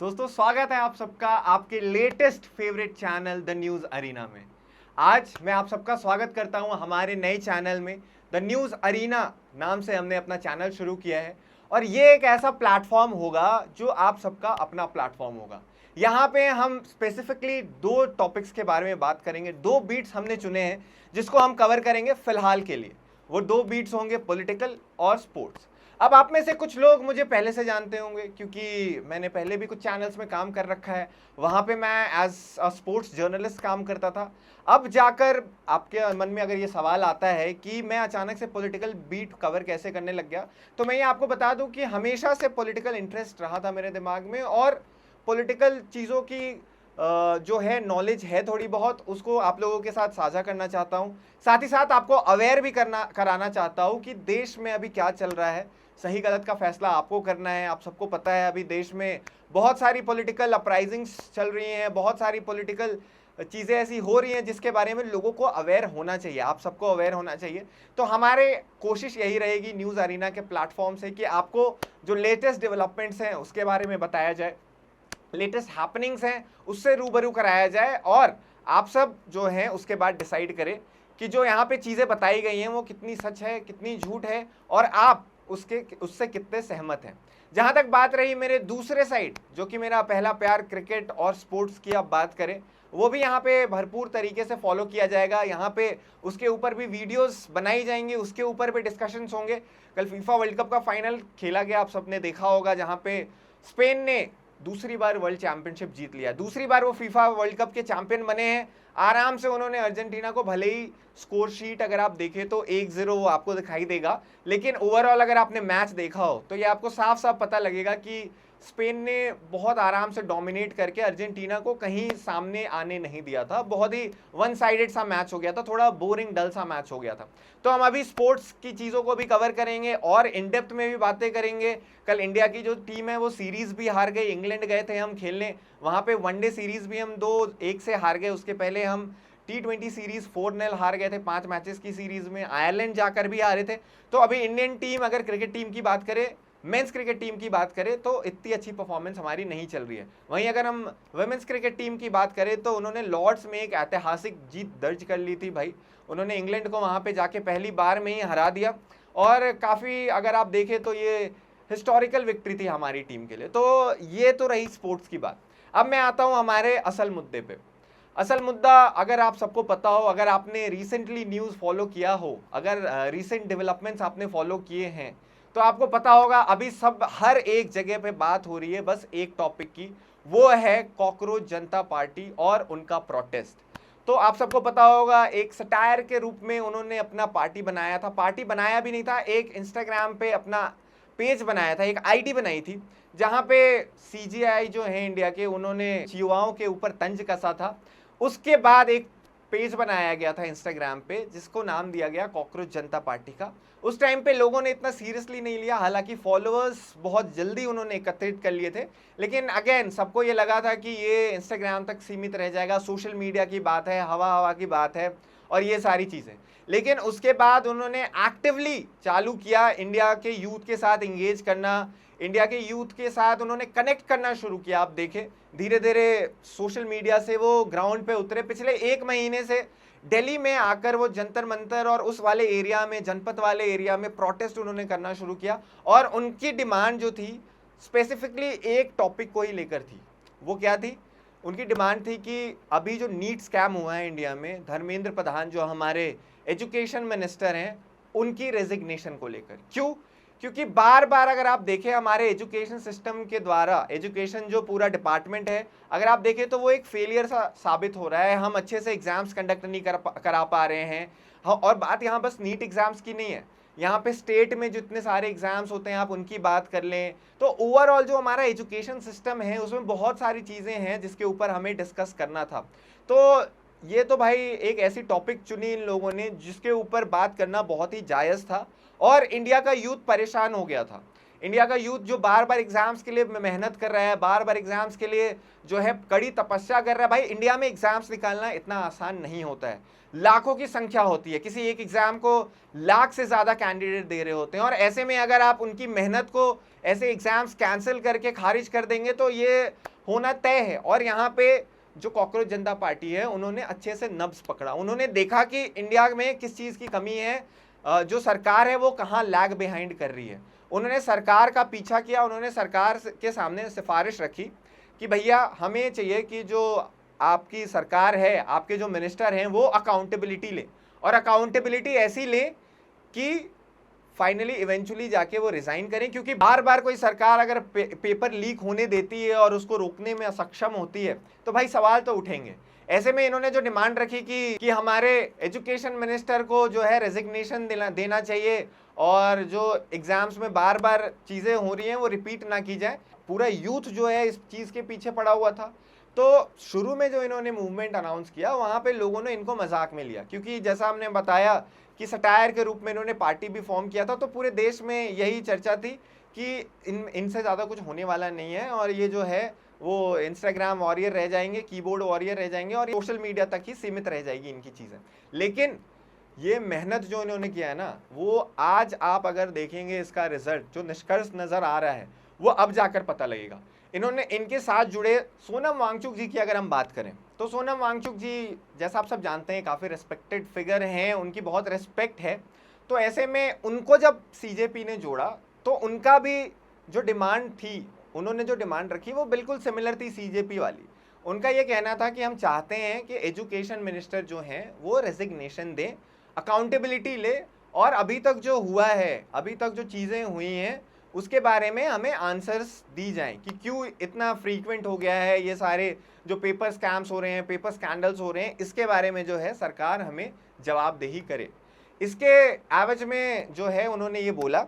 दोस्तों स्वागत है आप सबका आपके latest favourite channel the news arena में। आज मैं आप सबका स्वागत करता हूं हमारे नए चैनल में। द न्यूज़ अरीना नाम से हमने अपना चैनल शुरू किया है और ये एक ऐसा प्लेटफॉर्म होगा जो आप सबका अपना प्लेटफॉर्म होगा। यहाँ पे हम स्पेसिफिकली दो टॉपिक्स के बारे में बात करेंगे। दो बीट्स हमने चुने हैं जिसको हम कवर करेंगे फिलहाल के लिए। वो दो बीट्स होंगे पॉलिटिकल और स्पोर्ट्स। अब आप में से कुछ लोग मुझे पहले से जानते होंगे क्योंकि मैंने पहले भी कुछ चैनल्स में काम कर रखा है। वहाँ पे मैं एज अ स्पोर्ट्स जर्नलिस्ट काम करता था। अब जाकर आपके मन में अगर ये सवाल आता है कि मैं अचानक से पॉलिटिकल बीट कवर कैसे करने लग गया, तो मैं ये आपको बता दूं कि हमेशा से पॉलिटिकल इंटरेस्ट रहा था मेरे दिमाग में और पॉलिटिकल चीज़ों की जो है नॉलेज है थोड़ी बहुत, उसको आप लोगों के साथ साझा करना चाहता हूँ। साथ ही साथ आपको अवेयर भी कराना चाहता हूँ कि देश में अभी क्या चल रहा है। सही गलत का फैसला आपको करना है। आप सबको पता है अभी देश में बहुत सारी पॉलिटिकल अपराइजिंग्स चल रही हैं, बहुत सारी पॉलिटिकल चीज़ें ऐसी हो रही हैं जिसके बारे में लोगों को अवेयर होना चाहिए, आप सबको अवेयर होना चाहिए। तो हमारे कोशिश यही रहेगी न्यूज़ अरीना के प्लेटफॉर्म से कि आपको जो लेटेस्ट डेवलपमेंट्स हैं उसके बारे में बताया जाए, लेटेस्ट हैपनिंग्स हैं उससे रूबरू कराया जाए और आप सब जो हैं उसके बाद डिसाइड करें कि जो यहाँ पे चीज़ें बताई गई हैं वो कितनी सच है, कितनी झूठ है और आप उससे कितने सहमत हैं। जहाँ तक बात रही मेरे दूसरे साइड, जो कि मेरा पहला प्यार क्रिकेट और स्पोर्ट्स की आप बात करें, वो भी यहाँ पे भरपूर तरीके से फॉलो किया जाएगा। यहाँ पे उसके ऊपर भी वीडियोस बनाई जाएंगी, उसके ऊपर भी डिस्कशंस होंगे। कल फीफा वर्ल्ड कप का फाइनल खेला गया, आप सबने देखा होगा, जहाँ पे स्पेन ने दूसरी बार वर्ल्ड चैंपियनशिप जीत लिया। दूसरी बार वो फीफा वर्ल्ड कप के चैंपियन बने हैं। आराम से उन्होंने अर्जेंटीना को, भले ही स्कोर शीट अगर आप देखें तो 1-0 वो आपको दिखाई देगा, लेकिन ओवरऑल अगर आपने मैच देखा हो तो ये आपको साफ साफ पता लगेगा कि स्पेन ने बहुत आराम से डोमिनेट करके अर्जेंटीना को कहीं सामने आने नहीं दिया था। बहुत ही वन साइडेड सा मैच हो गया था, थोड़ा बोरिंग डल सा मैच हो गया था। तो हम अभी स्पोर्ट्स की चीज़ों को भी कवर करेंगे और इन डेप्थ में भी बातें करेंगे। कल इंडिया की जो टीम है वो सीरीज़ भी हार गई। इंग्लैंड गए थे हम खेलने, वहाँ पे वनडे सीरीज़ भी हम 2-1 से हार गए। उसके पहले हम T20 सीरीज 4-0 हार गए थे 5 मैचेस की सीरीज में। आयरलैंड जाकर भी हारे थे। तो अभी इंडियन टीम, अगर क्रिकेट टीम की बात करें, मेंस क्रिकेट टीम की बात करें, तो इतनी अच्छी परफॉर्मेंस हमारी नहीं चल रही है। वहीं अगर हम वुमेन्स क्रिकेट टीम की बात करें तो उन्होंने लॉर्ड्स में एक ऐतिहासिक जीत दर्ज कर ली थी भाई। उन्होंने इंग्लैंड को वहाँ पे जाके पहली बार में ही हरा दिया और काफ़ी अगर आप देखें तो ये हिस्टोरिकल विक्ट्री थी हमारी टीम के लिए। तो ये तो रही स्पोर्ट्स की बात। अब मैं आता हूँ हमारे असल मुद्दे पे। असल मुद्दा, अगर आप सबको पता हो, अगर आपने रिसेंटली न्यूज़ फॉलो किया हो, अगर रिसेंट डेवलपमेंट्स आपने फॉलो किए हैं, तो आपको पता होगा अभी सब हर एक जगह पे बात हो रही है बस एक टॉपिक की, वो है कॉकरोच जनता पार्टी और उनका प्रोटेस्ट। तो आप सबको पता होगा एक सटायर के रूप में उन्होंने अपना पार्टी बनाया था। पार्टी बनाया भी नहीं था, एक इंस्टाग्राम पे अपना पेज बनाया था, एक आईडी बनाई थी, जहाँ पे CGI जो है इंडिया के, उन्होंने युवाओं के ऊपर तंज कसा था। उसके बाद एक पेज बनाया गया था इंस्टाग्राम पे जिसको नाम दिया गया कॉकरोच जनता पार्टी का। उस टाइम पे लोगों ने इतना सीरियसली नहीं लिया, हालांकि फॉलोअर्स बहुत जल्दी उन्होंने एकत्रित कर लिए थे, लेकिन अगेन सबको ये लगा था कि ये इंस्टाग्राम तक सीमित रह जाएगा, सोशल मीडिया की बात है, हवा हवा की बात है और ये सारी चीज़ें। लेकिन उसके बाद उन्होंने एक्टिवली चालू किया इंडिया के यूथ के साथ इंगेज करना, इंडिया के यूथ के साथ उन्होंने कनेक्ट करना शुरू किया। आप देखें धीरे धीरे सोशल मीडिया से वो ग्राउंड पे उतरे। पिछले 1 महीने से दिल्ली में आकर वो जंतर मंतर और उस वाले एरिया में, जनपद वाले एरिया में प्रोटेस्ट उन्होंने करना शुरू किया और उनकी डिमांड जो थी स्पेसिफिकली एक टॉपिक को ही लेकर थी। वो क्या थी? उनकी डिमांड थी कि अभी जो नीट स्कैम हुआ है इंडिया में, धर्मेंद्र प्रधान जो हमारे एजुकेशन मिनिस्टर हैं, उनकी रेजिग्नेशन को लेकर। क्यों? क्योंकि बार बार अगर आप देखें हमारे एजुकेशन सिस्टम के द्वारा, एजुकेशन जो पूरा डिपार्टमेंट है, अगर आप देखें तो वो एक फेलियर सा साबित हो रहा है। हम अच्छे से एग्जाम्स कंडक्ट नहीं करा पा रहे हैं। और बात यहाँ बस नीट एग्जाम्स की नहीं है, यहाँ पे स्टेट में जितने सारे एग्जाम्स होते हैं आप उनकी बात कर लें, तो ओवरऑल जो हमारा एजुकेशन सिस्टम है उसमें बहुत सारी चीज़ें हैं जिसके ऊपर हमें डिस्कस करना था। तो ये तो भाई एक ऐसी टॉपिक चुनी इन लोगों ने जिसके ऊपर बात करना बहुत ही जायज़ था और इंडिया का यूथ परेशान हो गया था। इंडिया का यूथ जो बार बार एग्जाम्स के लिए मेहनत कर रहा है, बार बार एग्जाम्स के लिए जो है कड़ी तपस्या कर रहा है। भाई इंडिया में एग्जाम्स निकालना इतना आसान नहीं होता है, लाखों की संख्या होती है, किसी एक एग्जाम को लाख से ज्यादा कैंडिडेट दे रहे होते हैं, और ऐसे में अगर आप उनकी मेहनत को ऐसे एग्जाम्स कैंसिल करके खारिज कर देंगे तो ये होना तय है। और यहाँ पे जो कॉकरोच जनता पार्टी है उन्होंने अच्छे से नब्ज पकड़ा, उन्होंने देखा कि इंडिया में किस चीज की कमी है, जो सरकार है वो कहाँ लैग बिहाइंड कर रही है। उन्होंने सरकार का पीछा किया, उन्होंने सरकार के सामने सिफारिश रखी कि भैया हमें चाहिए कि जो आपकी सरकार है, आपके जो मिनिस्टर हैं वो अकाउंटेबिलिटी ले, और अकाउंटेबिलिटी ऐसी ले कि फाइनली इवेंचुअली जाके वो रिजाइन करें। क्योंकि बार बार कोई सरकार अगर पेपर लीक होने देती है और उसको रोकने में असक्षम होती है तो भाई सवाल तो उठेंगे। ऐसे में इन्होंने जो डिमांड रखी कि हमारे एजुकेशन मिनिस्टर को जो है रेजिग्नेशन देना चाहिए, और जो एग्जाम्स में बार बार चीज़ें हो रही हैं वो रिपीट ना की जाए। पूरा यूथ जो है इस चीज़ के पीछे पड़ा हुआ था। तो शुरू में जो इन्होंने मूवमेंट अनाउंस किया वहाँ पे लोगों ने इनको मजाक में लिया, क्योंकि जैसा हमने बताया कि सटायर के रूप में इन्होंने पार्टी भी फॉर्म किया था, तो पूरे देश में यही चर्चा थी कि इनसे ज़्यादा कुछ होने वाला नहीं है, और ये जो है वो इंस्टाग्राम वॉरियर रह जाएंगे, कीबोर्ड वॉरियर रह जाएंगे, और सोशल मीडिया तक ही सीमित रह जाएगी इनकी चीज़ें। लेकिन ये मेहनत जो इन्होंने किया है ना, वो आज आप अगर देखेंगे इसका रिजल्ट, जो निष्कर्ष नज़र आ रहा है वो अब जाकर पता लगेगा। इन्होंने इनके साथ जुड़े सोनम वांगचुक जी की अगर हम बात करें तो सोनम वांगचुक जी जैसा आप सब जानते हैं काफ़ी रिस्पेक्टेड फिगर हैं, उनकी बहुत रिस्पेक्ट है। तो ऐसे में उनको जब सीजेपी ने जोड़ा तो उनका भी जो डिमांड थी, उन्होंने जो डिमांड रखी वो बिल्कुल सिमिलर थी सीजेपी वाली। उनका ये कहना था कि हम चाहते हैं कि एजुकेशन मिनिस्टर जो हैं वो रेजिग्नेशन दें, अकाउंटेबिलिटी ले, और अभी तक जो हुआ है, अभी तक जो चीज़ें हुई हैं उसके बारे में हमें आंसर्स दी जाएं कि क्यों इतना फ्रीक्वेंट हो गया है ये सारे जो पेपर स्कैम्स हो रहे हैं, पेपर स्कैंडल्स हो रहे हैं, इसके बारे में जो है सरकार हमें जवाबदेही करे। इसके एवज में जो है उन्होंने ये बोला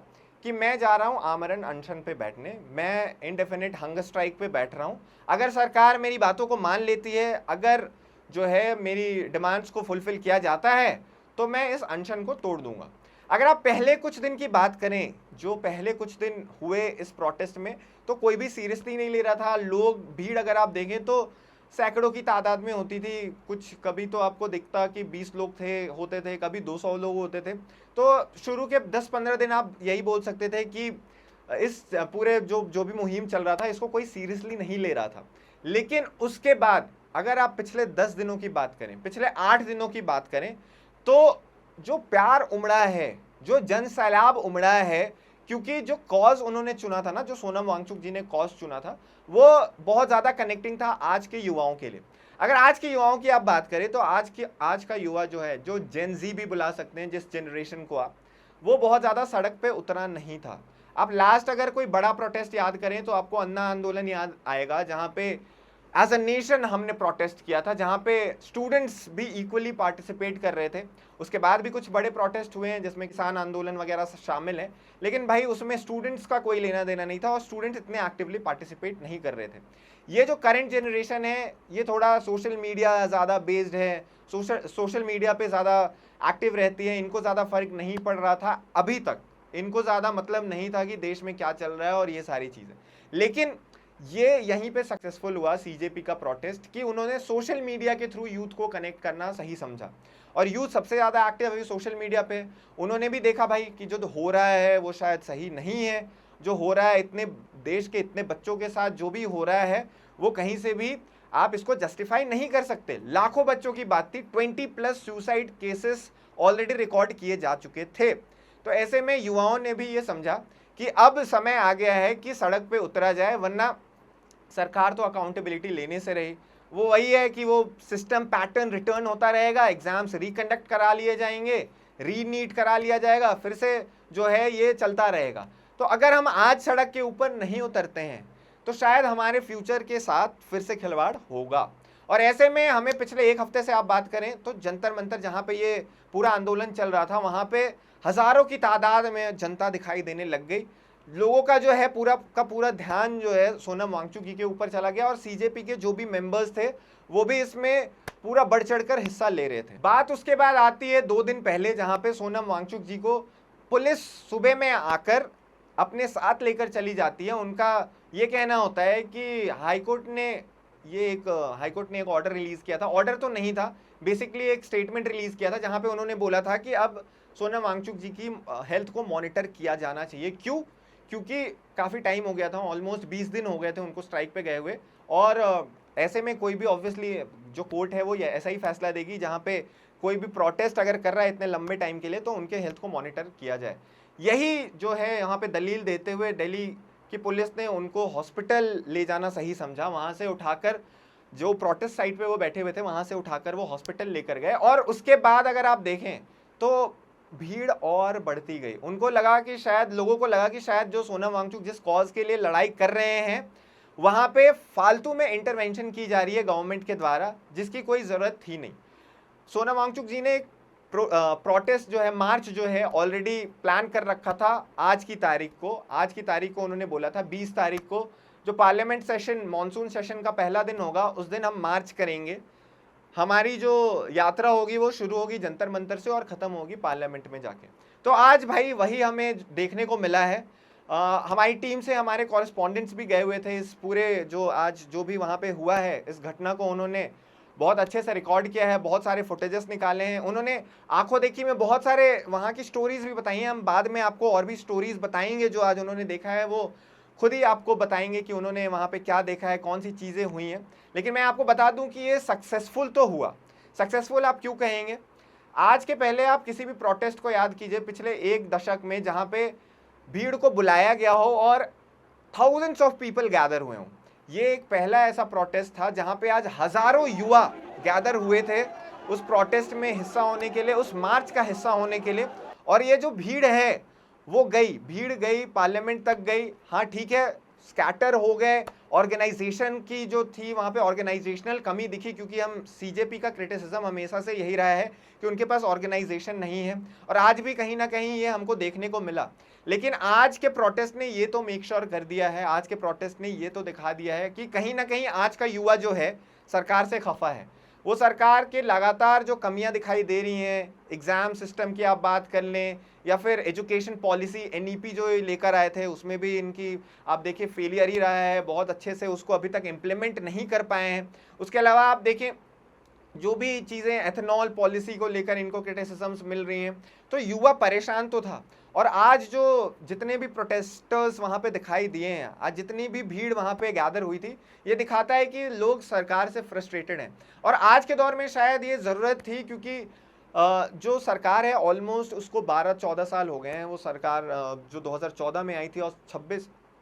कि मैं जा रहा हूँ आमरण अनशन पे बैठने, मैं इंडेफिनिट हंगर स्ट्राइक पे बैठ रहा हूँ। अगर सरकार मेरी बातों को मान लेती है, अगर जो है मेरी डिमांड्स को फुलफिल किया जाता है तो मैं इस अनशन को तोड़ दूंगा। अगर आप पहले कुछ दिन की बात करें, जो पहले कुछ दिन हुए इस प्रोटेस्ट में, तो कोई भी सीरियसली नहीं ले रहा था। लोग, भीड़ अगर आप देखें तो सैकड़ों की तादाद में होती थी। कुछ कभी तो आपको दिखता कि 20 लोग होते थे, कभी 200 लोग होते थे। तो शुरू के 10-15 दिन आप यही बोल सकते थे कि इस पूरे जो भी मुहिम चल रहा था इसको कोई सीरियसली नहीं ले रहा था। लेकिन उसके बाद अगर आप पिछले 10 दिनों की बात करें, पिछले 8 दिनों की बात करें, तो जो प्यार उमड़ा है, जो जन सैलाब उमड़ा है, क्योंकि जो कॉज उन्होंने चुना था ना, जो सोनम वांगचुक जी ने कॉज चुना था, वो बहुत ज़्यादा कनेक्टिंग था आज के युवाओं के लिए। अगर आज के युवाओं की आप बात करें तो आज का युवा जो है, जो जेन जी भी बुला सकते हैं जिस जनरेशन को आप, वो बहुत ज़्यादा सड़क पे उतरा नहीं था। आप लास्ट अगर कोई बड़ा प्रोटेस्ट याद करें तो आपको अन्ना आंदोलन याद आएगा, जहाँ पे एज अ नेशन हमने प्रोटेस्ट किया था, जहाँ पे स्टूडेंट्स भी इक्वली पार्टिसिपेट कर रहे थे। उसके बाद भी कुछ बड़े प्रोटेस्ट हुए हैं जिसमें किसान आंदोलन वगैरह शामिल हैं, लेकिन भाई उसमें स्टूडेंट्स का कोई लेना देना नहीं था और स्टूडेंट्स इतने एक्टिवली पार्टिसिपेट नहीं कर रहे थे। ये जो करंट जनरेशन है ये थोड़ा सोशल मीडिया ज़्यादा बेस्ड है, सोशल मीडिया पे ज़्यादा एक्टिव रहती है, इनको ज़्यादा फर्क नहीं पड़ रहा था अभी तक, इनको ज़्यादा मतलब नहीं था कि देश में क्या चल रहा है और ये सारी चीज़ें। लेकिन ये यहीं पे सक्सेसफुल हुआ सीजेपी का प्रोटेस्ट कि उन्होंने सोशल मीडिया के थ्रू यूथ को कनेक्ट करना सही समझा, और यूथ सबसे ज़्यादा एक्टिव है सोशल मीडिया पे। उन्होंने भी देखा भाई कि जो हो रहा है वो शायद सही नहीं है, जो हो रहा है इतने देश के इतने बच्चों के साथ जो भी हो रहा है वो कहीं से भी आप इसको जस्टिफाई नहीं कर सकते। लाखों बच्चों की बात थी, 20+ सुसाइड केसेस ऑलरेडी रिकॉर्ड किए जा चुके थे। तो ऐसे में युवाओं ने भी ये समझा कि अब समय आ गया है कि सड़क पे उतरा जाए, वरना सरकार तो अकाउंटेबिलिटी लेने से रही, वो वही है कि वो सिस्टम पैटर्न रिटर्न होता रहेगा, एग्जाम्स रिकंडक्ट करा लिए जाएंगे, रीनीट करा लिया जाएगा, फिर से जो है ये चलता रहेगा। तो अगर हम आज सड़क के ऊपर नहीं उतरते हैं तो शायद हमारे फ्यूचर के साथ फिर से खिलवाड़ होगा। और ऐसे में हमें पिछले 1 हफ्ते से आप बात करें तो जंतर मंतर जहाँ पे ये पूरा आंदोलन चल रहा था, वहाँ पे हज़ारों की तादाद में जनता दिखाई देने लग गई। लोगों का जो है पूरा का पूरा ध्यान जो है सोनम वांगचुक जी के ऊपर चला गया, और सीजेपी के जो भी मेंबर्स थे वो भी इसमें पूरा बढ़ चढ़कर हिस्सा ले रहे थे। बात उसके बाद आती है 2 दिन पहले, जहाँ पे सोनम वांगचुक जी को पुलिस सुबह में आकर अपने साथ लेकर चली जाती है। उनका ये कहना होता है कि हाईकोर्ट ने एक ऑर्डर रिलीज किया था, ऑर्डर तो नहीं था, बेसिकली एक स्टेटमेंट रिलीज किया था जहां पे उन्होंने बोला था कि अब सोनम वांगचुक जी की हेल्थ को मॉनिटर किया जाना चाहिए। क्यों? क्योंकि काफ़ी टाइम हो गया था, ऑलमोस्ट 20 दिन हो गए थे उनको स्ट्राइक पे गए हुए, और ऐसे में कोई भी ऑब्वियसली जो कोर्ट है वो ऐसा ही फैसला देगी जहाँ पे कोई भी प्रोटेस्ट अगर कर रहा है इतने लंबे टाइम के लिए तो उनके हेल्थ को मॉनिटर किया जाए। यही जो है यहाँ पे दलील देते हुए दिल्ली की पुलिस ने उनको हॉस्पिटल ले जाना सही समझा। वहाँ से उठाकर, जो प्रोटेस्ट साइट पे वो बैठे हुए थे वहाँ से उठाकर वो हॉस्पिटल लेकर गए, और उसके बाद अगर आप देखें तो भीड़ और बढ़ती गई। लोगों को लगा कि शायद जो सोनम वांगचुक जिस कॉज के लिए लड़ाई कर रहे हैं वहां पे फालतू में इंटरवेंशन की जा रही है गवर्नमेंट के द्वारा, जिसकी कोई जरूरत थी नहीं। सोनम वांगचुक जी ने एक प्रोटेस्ट जो है, मार्च जो है, ऑलरेडी प्लान कर रखा था आज की तारीख को उन्होंने बोला था 20 तारीख को जो पार्लियामेंट सेशन, मॉनसून सेशन का पहला दिन होगा, उस दिन हम मार्च करेंगे। हमारी जो यात्रा होगी वो शुरू होगी जंतर मंतर से और ख़त्म होगी पार्लियामेंट में जाके। तो आज भाई वही हमें देखने को मिला है। हमारी टीम से हमारे कॉरेस्पॉन्डेंट्स भी गए हुए थे इस पूरे जो भी वहाँ पे हुआ है, इस घटना को उन्होंने बहुत अच्छे से रिकॉर्ड किया है, बहुत सारे फुटेजेस निकाले हैं उन्होंने, आंखों देखी में बहुत सारे वहाँ की स्टोरीज भी बताई हैं। हम बाद में आपको और भी स्टोरीज बताएंगे जो आज उन्होंने देखा है, वो खुद ही आपको बताएंगे कि उन्होंने वहाँ पे क्या देखा है, कौन सी चीज़ें हुई हैं। लेकिन मैं आपको बता दूं कि ये सक्सेसफुल तो हुआ। सक्सेसफुल आप क्यों कहेंगे? आज के पहले आप किसी भी प्रोटेस्ट को याद कीजिए पिछले एक दशक में जहाँ पे भीड़ को बुलाया गया हो और थाउजेंड्स ऑफ पीपल गैदर हुए हों। ये एक पहला ऐसा प्रोटेस्ट था जहाँ पे आज हजारों युवा गैदर हुए थे उस प्रोटेस्ट में हिस्सा होने के लिए, उस मार्च का हिस्सा होने के लिए। और ये जो भीड़ है वो भीड़ गई, पार्लियामेंट तक गई। हाँ ठीक है, स्कैटर हो गए, ऑर्गेनाइजेशन की जो थी वहाँ पे ऑर्गेनाइजेशनल कमी दिखी, क्योंकि हम सीजेपी का क्रिटिसिज्म हमेशा से यही रहा है कि उनके पास ऑर्गेनाइजेशन नहीं है, और आज भी कहीं ना कहीं ये हमको देखने को मिला। लेकिन आज के प्रोटेस्ट ने ये तो मेक श्योर कर दिया है, आज के प्रोटेस्ट ने ये तो दिखा दिया है कि कहीं ना कहीं आज का युवा जो है सरकार से खफा है। वो सरकार के लगातार जो कमियां दिखाई दे रही हैं, एग्ज़ाम सिस्टम की आप बात कर लें या फिर एजुकेशन पॉलिसी एनईपी जो लेकर आए थे उसमें भी इनकी आप देखिए फेलियर ही रहा है, बहुत अच्छे से उसको अभी तक इम्प्लीमेंट नहीं कर पाए हैं। उसके अलावा आप देखें जो भी चीज़ें एथेनॉल पॉलिसी को लेकर इनको क्रिटिसिजम्स मिल रही हैं, तो युवा परेशान तो था। और आज जो जितने भी प्रोटेस्टर्स वहाँ पे दिखाई दिए हैं, आज जितनी भी भीड़ वहाँ पे गैदर हुई थी, ये दिखाता है कि लोग सरकार से फ्रस्ट्रेटेड हैं। और आज के दौर में शायद ये ज़रूरत थी, क्योंकि जो सरकार है ऑलमोस्ट उसको 12-14 साल हो गए हैं। वो सरकार जो 2014 में आई थी और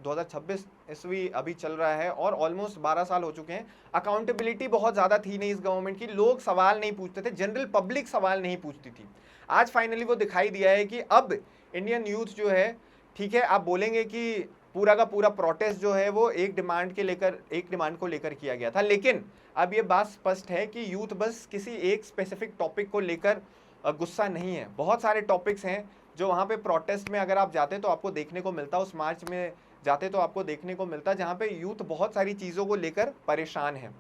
2026 ईस्वी अभी चल रहा है और ऑलमोस्ट 12 साल हो चुके हैं। अकाउंटेबिलिटी बहुत ज़्यादा थी नहीं इस गवर्नमेंट की, लोग सवाल नहीं पूछते थे, जनरल पब्लिक सवाल नहीं पूछती थी। आज फाइनली वो दिखाई दिया है कि अब इंडियन यूथ जो है, ठीक है आप बोलेंगे कि पूरा का पूरा प्रोटेस्ट जो है वो एक डिमांड को लेकर किया गया था, लेकिन अब ये बात स्पष्ट है कि यूथ बस किसी एक स्पेसिफिक टॉपिक को लेकर गुस्सा नहीं है। बहुत सारे टॉपिक्स हैं जो वहाँ पे प्रोटेस्ट में अगर आप जाते तो आपको देखने को मिलता, उस मार्च में जाते तो आपको देखने को मिलता, जहाँ पे यूथ बहुत सारी चीज़ों को लेकर परेशान है।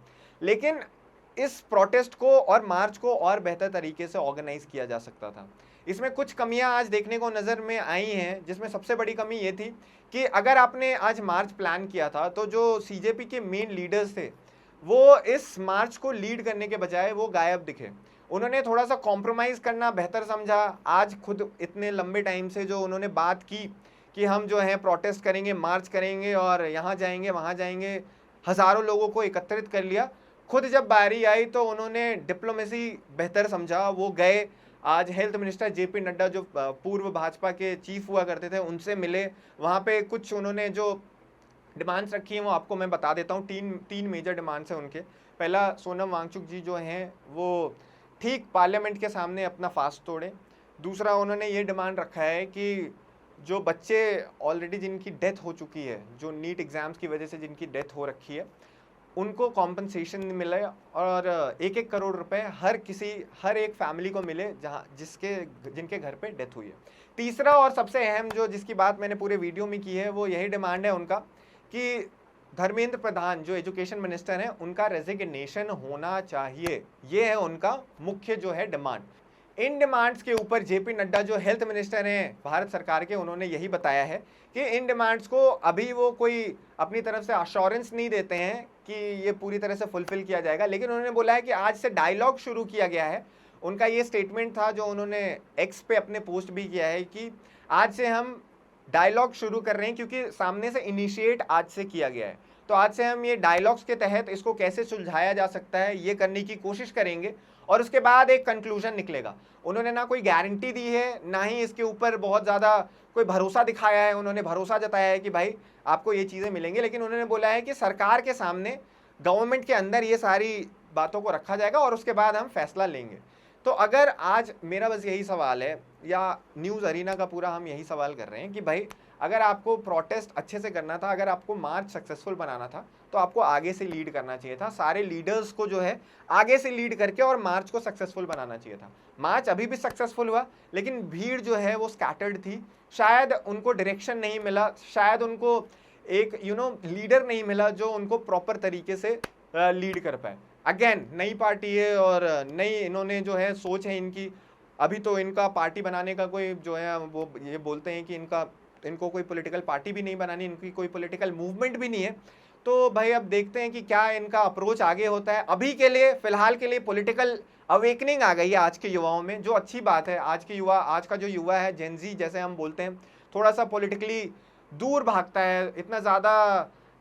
लेकिन इस प्रोटेस्ट को और मार्च को और बेहतर तरीके से ऑर्गेनाइज किया जा सकता था। इसमें कुछ कमियां आज देखने को नज़र में आई हैं, जिसमें सबसे बड़ी कमी ये थी कि अगर आपने आज मार्च प्लान किया था तो जो सीजेपी के मेन लीडर्स थे वो इस मार्च को लीड करने के बजाय वो गायब दिखे। उन्होंने थोड़ा सा कॉम्प्रोमाइज़ करना बेहतर समझा। आज खुद इतने लंबे टाइम से जो उन्होंने बात की कि हम जो है प्रोटेस्ट करेंगे, मार्च करेंगे और यहाँ जाएंगे वहाँ जाएंगे, हज़ारों लोगों को एकत्रित कर लिया। खुद जब बारी आई तो उन्होंने डिप्लोमेसी बेहतर समझा, वो गए आज हेल्थ मिनिस्टर जेपी नड्डा जो पूर्व भाजपा के चीफ हुआ करते थे उनसे मिले। वहाँ पे कुछ उन्होंने जो डिमांड्स रखी हैं वो आपको मैं बता देता हूँ। तीन मेजर डिमांड्स हैं उनके। पहला, सोनम वांगचुक जी जो हैं वो ठीक पार्लियामेंट के सामने अपना फास्ट तोड़ें। दूसरा, उन्होंने ये डिमांड रखा है कि जो बच्चे ऑलरेडी जिनकी डेथ हो चुकी है, जो नीट एग्ज़ाम्स की वजह से जिनकी डेथ हो रखी है, उनको कॉम्पनसेशन मिले और 1-1 करोड़ रुपए हर एक फैमिली को मिले जिनके घर पे डेथ हुई है। तीसरा और सबसे अहम जो जिसकी बात मैंने पूरे वीडियो में की है वो यही डिमांड है उनका कि धर्मेंद्र प्रधान जो एजुकेशन मिनिस्टर हैं उनका रेजिग्नेशन होना चाहिए। ये है उनका मुख्य जो है डिमांड। इन डिमांड्स के ऊपर जेपी नड्डा जो हेल्थ मिनिस्टर हैं भारत सरकार के, उन्होंने यही बताया है कि इन डिमांड्स को अभी वो कोई अपनी तरफ से अश्योरेंस नहीं देते हैं कि ये पूरी तरह से फुलफिल किया जाएगा, लेकिन उन्होंने बोला है कि आज से डायलॉग शुरू किया गया है। उनका ये स्टेटमेंट था जो उन्होंने एक्स पे अपने पोस्ट भी किया है कि आज से हम डायलॉग शुरू कर रहे हैं, क्योंकि सामने से इनिशिएट आज से किया गया है। तो आज से हम ये डायलॉग्स के तहत इसको कैसे सुलझाया जा सकता है ये करने की कोशिश करेंगे और उसके बाद एक कंक्लूजन निकलेगा। उन्होंने ना कोई गारंटी दी है, ना ही इसके ऊपर बहुत ज़्यादा कोई भरोसा दिखाया है। उन्होंने भरोसा जताया है कि भाई आपको ये चीज़ें मिलेंगी, लेकिन उन्होंने बोला है कि सरकार के सामने, गवर्नमेंट के अंदर ये सारी बातों को रखा जाएगा और उसके बाद हम फैसला लेंगे। तो अगर आज मेरा बस यही सवाल है, या न्यूज़ अरीना का पूरा हम यही सवाल कर रहे हैं कि भाई अगर आपको प्रोटेस्ट अच्छे से करना था, अगर आपको मार्च सक्सेसफुल बनाना था, तो आपको आगे से लीड करना चाहिए था। सारे लीडर्स को जो है आगे से लीड करके और मार्च को सक्सेसफुल बनाना चाहिए था। मार्च अभी भी सक्सेसफुल हुआ, लेकिन भीड़ जो है वो स्कैटर्ड थी। शायद उनको डायरेक्शन नहीं मिला, शायद उनको एक लीडर नहीं मिला जो उनको प्रॉपर तरीके से लीड कर पाए। अगेन नई पार्टी है और नई इन्होंने जो है सोच है इनकी। अभी तो इनका पार्टी बनाने का कोई जो है वो ये बोलते हैं कि इनको कोई पॉलिटिकल पार्टी भी नहीं बनानी, इनकी कोई पॉलिटिकल मूवमेंट भी नहीं है। तो भाई अब देखते हैं कि क्या इनका अप्रोच आगे होता है। अभी के लिए, फिलहाल के लिए पॉलिटिकल अवेकनिंग आ गई है आज के युवाओं में, जो अच्छी बात है। आज का जो युवा है, जेनजी जैसे हम बोलते हैं, थोड़ा सा पॉलिटिकली दूर भागता है, इतना ज़्यादा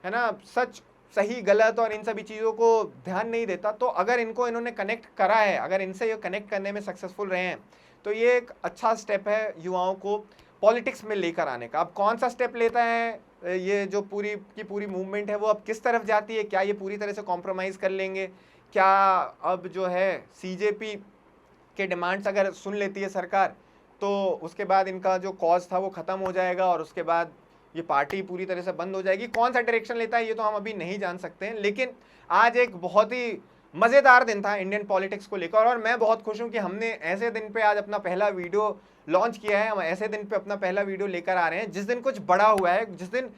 है ना सच सही गलत और इन सभी चीज़ों को ध्यान नहीं देता। तो अगर इन्होंने कनेक्ट करा है, अगर इनसे ये कनेक्ट करने में सक्सेसफुल रहे हैं, तो ये एक अच्छा स्टेप है युवाओं को पॉलिटिक्स में लेकर आने का। अब कौन सा स्टेप लेता है ये जो पूरी की पूरी मूवमेंट है, वो अब किस तरफ जाती है? क्या ये पूरी तरह से कॉम्प्रोमाइज़ कर लेंगे? क्या अब जो है सीजेपी के डिमांड्स अगर सुन लेती है सरकार, तो उसके बाद इनका जो कॉज था वो ख़त्म हो जाएगा और उसके बाद ये पार्टी पूरी तरह से बंद हो जाएगी? कौन सा डायरेक्शन लेता है ये तो हम अभी नहीं जान सकते हैं। लेकिन आज एक बहुत ही मज़ेदार दिन था इंडियन पॉलिटिक्स को लेकर, और मैं बहुत खुश हूँ कि हमने ऐसे दिन पे आज अपना पहला वीडियो लॉन्च किया है। हम ऐसे दिन पे अपना पहला वीडियो लेकर आ रहे हैं जिस दिन कुछ बड़ा हुआ है, जिस दिन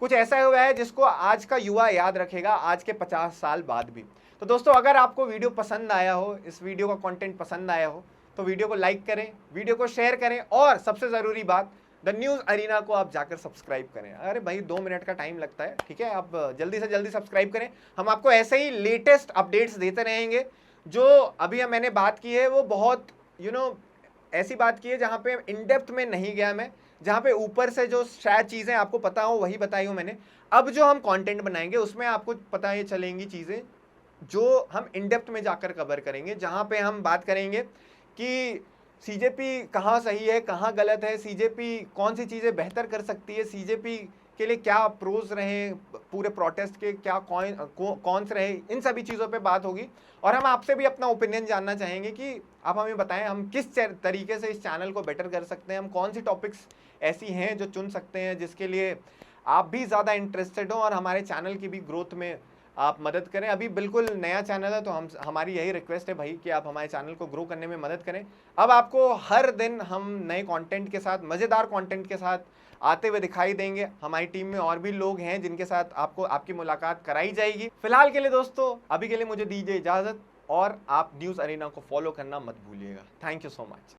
कुछ ऐसा हुआ है जिसको आज का युवा याद रखेगा, आज के 50 साल बाद भी। तो दोस्तों, अगर आपको वीडियो पसंद आया हो, इस वीडियो का कंटेंट पसंद आया हो, तो वीडियो को लाइक करें, वीडियो को शेयर करें, और सबसे ज़रूरी बात, द न्यूज़ अरीना को आप जाकर सब्सक्राइब करें। अरे भाई 2 मिनट का टाइम लगता है, ठीक है? आप जल्दी से जल्दी सब्सक्राइब करें। हम आपको ऐसे ही लेटेस्ट अपडेट्स देते रहेंगे। जो अभी मैंने बात की है वो बहुत ऐसी बात की है जहाँ पे इन डेप्थ में नहीं गया मैं, जहाँ पे ऊपर से जो शायद चीज़ें आपको पता हो वही बताई हो मैंने। अब जो हम कंटेंट बनाएंगे उसमें आपको पता ये चलेंगी चीज़ें जो हम इन डेप्थ में जाकर कवर करेंगे, जहाँ पे हम बात करेंगे कि सीजेपी कहाँ सही है, कहाँ गलत है, सीजेपी कौन सी चीज़ें बेहतर कर सकती है, सीजेपी के लिए क्या प्रोज रहे पूरे प्रोटेस्ट के, क्या कौन से रहे, इन सभी चीज़ों पे बात होगी। और हम आपसे भी अपना ओपिनियन जानना चाहेंगे कि आप हमें बताएं हम किस तरीके से इस चैनल को बेटर कर सकते हैं, हम कौन सी टॉपिक्स ऐसी हैं जो चुन सकते हैं जिसके लिए आप भी ज़्यादा इंटरेस्टेड हो और हमारे चैनल की भी ग्रोथ में आप मदद करें। अभी बिल्कुल नया चैनल है, तो हमारी यही रिक्वेस्ट है भाई कि आप हमारे चैनल को ग्रो करने में मदद करें। अब आपको हर दिन हम नए कंटेंट के साथ, मज़ेदार कंटेंट के साथ आते हुए दिखाई देंगे। हमारी टीम में और भी लोग हैं जिनके साथ आपकी मुलाकात कराई जाएगी। फिलहाल के लिए दोस्तों, अभी के लिए मुझे दीजिए इजाज़त, और आप न्यूज़ अरीना को फॉलो करना मत भूलिएगा। Thank you so much.